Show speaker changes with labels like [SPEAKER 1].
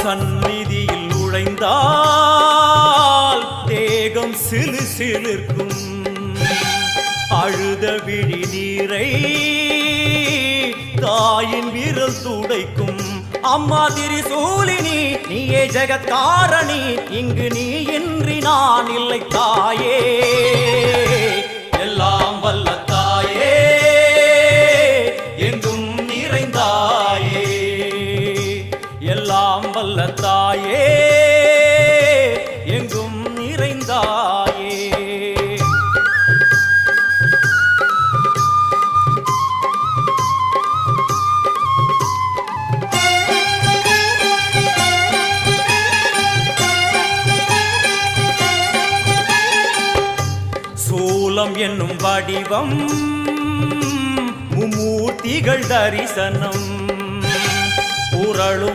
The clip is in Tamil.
[SPEAKER 1] சந்நிதியில் நுழைந்தால் தேகம் சிலு சிலிர்க்கும் அழுத விழி நீரை தாயின் விரல் துடைக்கும் அம்மா திரிசூலினி நீயே ஜெகத்காரணி இங்கு நீ இன்றி நான் இல்லை தாயே எல்லாம் வல்ல தாயே எங்கும் நிறைந்தாயே எல்லாம் வல்ல தாயே எங்கும் நிறைந்தாயே சூலம் என்னும் வடிவம் மும்மூர்த்திகள் தரிசனம் உரளும்